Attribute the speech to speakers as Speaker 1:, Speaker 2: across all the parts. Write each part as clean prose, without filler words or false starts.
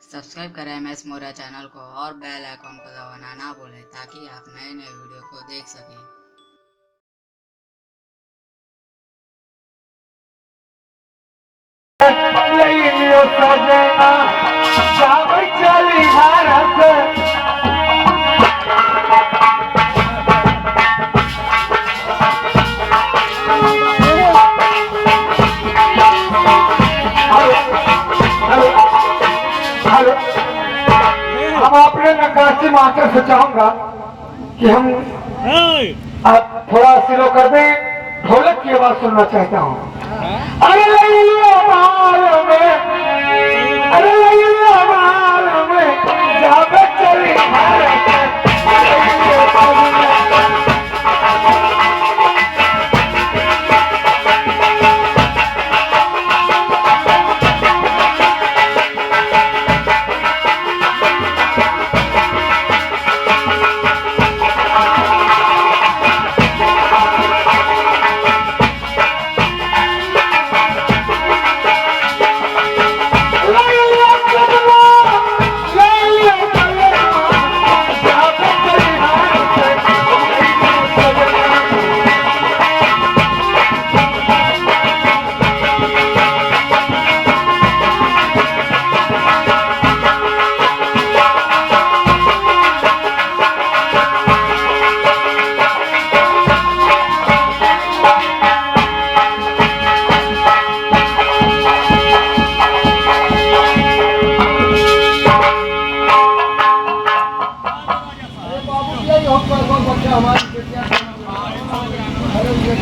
Speaker 1: Subscribe करें MS Maurya channel को और बेल आइकॉन को दबाना ना भूलें ताकि आप नए नए वीडियो को देख सकें।
Speaker 2: हम अपने नक्काशी मास्टर से चाहूंगा कि हम आप थोड़ा स्लो कर दें, ढोलक की आवाज सुनना चाहता हूँ। अरे मार में, अरे मार में, जावे चली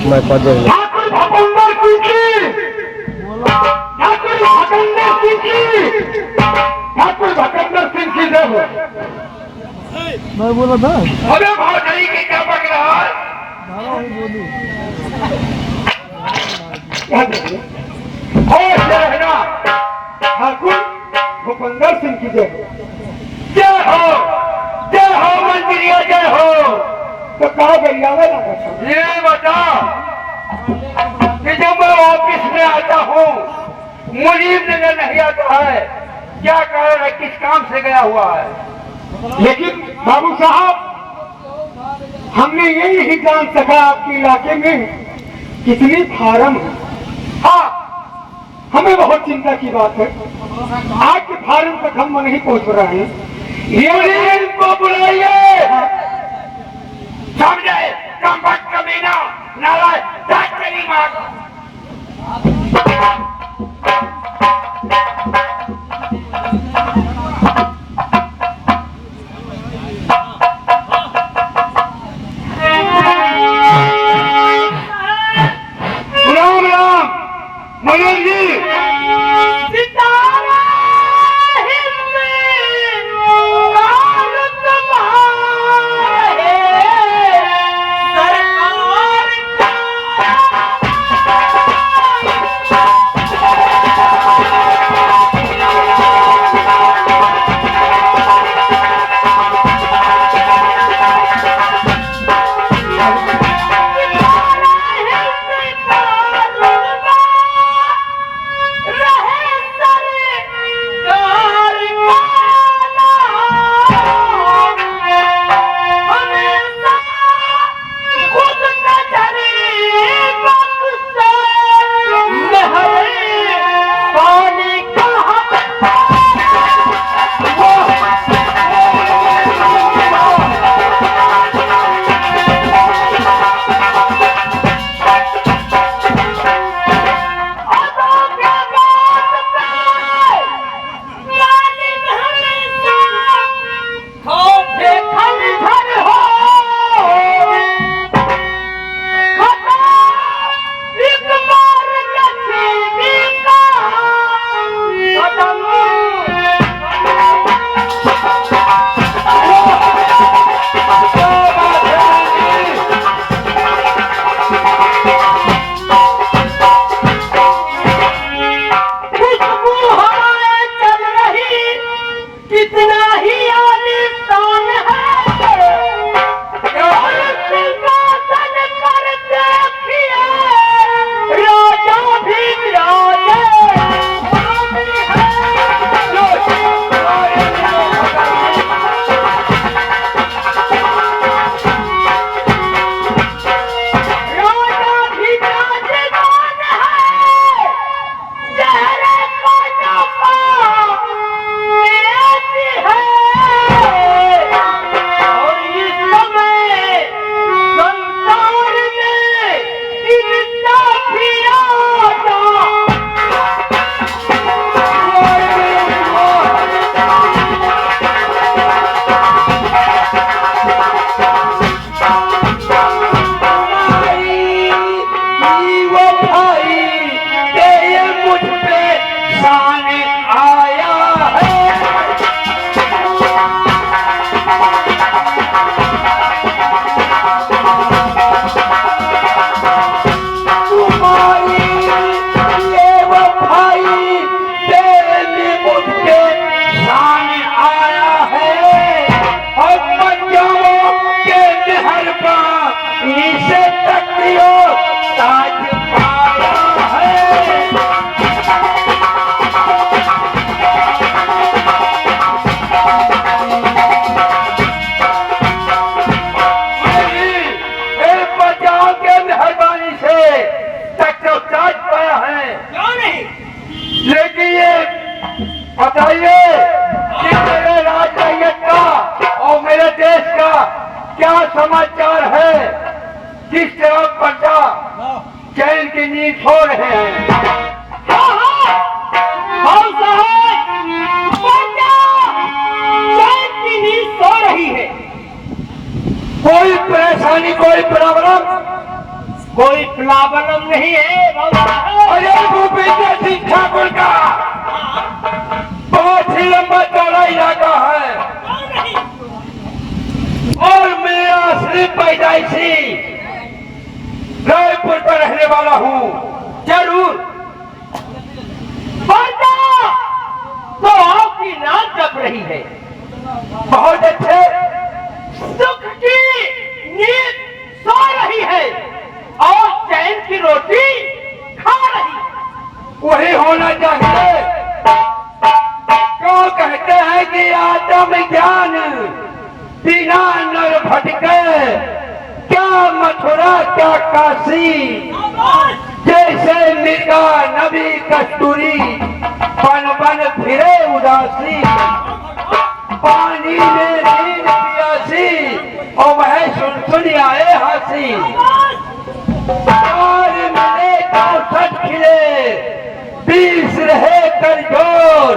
Speaker 3: मैं पदे
Speaker 2: ठाकुर भूपेंद्र सिंह की जब
Speaker 3: मैं बोला था
Speaker 2: अरे भाई की क्या पक रहा है? ठाकुर भूपेंद्र सिंह की जय हो मंदिरिया जय हो। तो कहा गरियावे लगा ये बता कि जब मैं ऑफिस में आता हूँ मुनीम नजर नहीं आता है, क्या कारण है, किस काम से गया हुआ है? लेकिन बाबू साहब हमने ये नहीं जान सका आपके इलाके में कितनी फार्म है। हाँ, हमें बहुत चिंता की बात है, आज के फार्म तक हम नहीं पहुंच रहे हैं। ये को बुलाइए, समझे? कमीना नालायक डॉक्टरी मार। राम राम मनोज जी। बताइए कि मेरे राज रैयत का और मेरे देश का क्या समाचार है, किस तरह प्रजा चैन की नींद सो रहे हैं।
Speaker 4: चैन की नींद सो रही है।
Speaker 2: कोई परेशानी, कोई प्रॉब्लम?
Speaker 4: कोई प्रॉब्लम नहीं है
Speaker 2: अरे भूपेंद्र सिंह ठाकुर का बहुत ही लंबा चौड़ा इलाका है और मेरा असली पैदाइशी रायपुर पर रहने वाला हूँ। जरूर
Speaker 4: तो आपकी नाक जप रही है।
Speaker 2: बहुत अच्छे।
Speaker 4: सुख की नींद सो रही है और चैन की रोटी खा रही है।
Speaker 2: वही होना चाहिए। क्यों कहते हैं कि आत्म ज्ञान बिना नर भटके, क्या मथुरा क्या काशी, जैसे मृगा नबी कस्तूरी बन बन फिरे उदासी, पानी में नींद पियासी और वह सुन सुन आए हंसी, चार मिले चौसठ खिले 20 रहे कर जोर,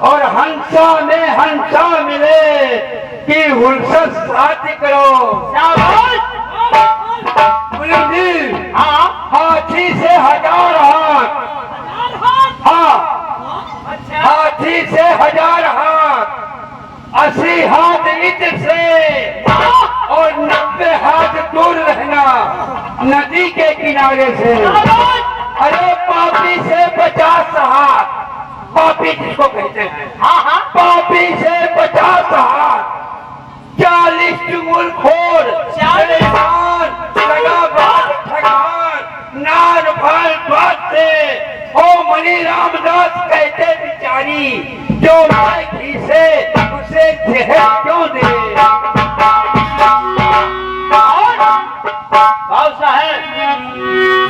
Speaker 2: और हंसा में हंसा मिले कि हुलसत साथी करो। हाथी से 1000 हाथ, हाँ हाथी से 1000 हाथ, 80 हाथ इत्र से और 90 हाथ दूर रहना नदी के किनारे से। अरे पापी से 50 हाथ, पापी जिसको कहते हैं, पापी से 50 हाथ, 40 चुगल खोर, नार फल बात से ओ मणि रामदास कहते बिचारी, जो माए घी से उसे जहर क्यों दे।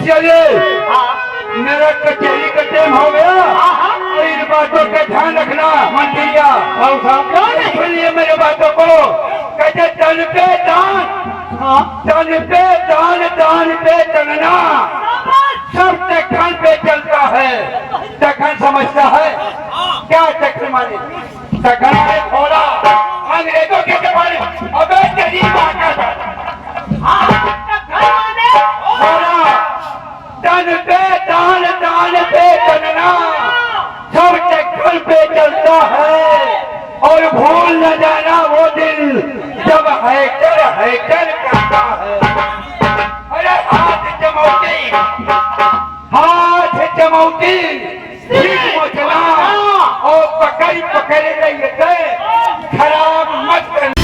Speaker 2: चलिए मेरा कचहरी का टाइम हो गया और इन बातों का ध्यान रखना मंत्रिया। सुनिए मेरे बातों को, कहते तन पे दान, तन पे दान, दान पे तनना, सब दखन पे चलता है। दखन समझता है क्या? दखन माने दखन है थोड़ा अंग्रेजों के जमाने। अबे गरीब आका थोड़ा तन पे दान, दान पे तनना, सब दखन पे चलता है। और भूल न जाना वो दिन जब हैकर हैकर करता है। अरे हाथ जमौटी, हाथ जमौटी, और पकड़ पकड़ रही है, खराब मत करना।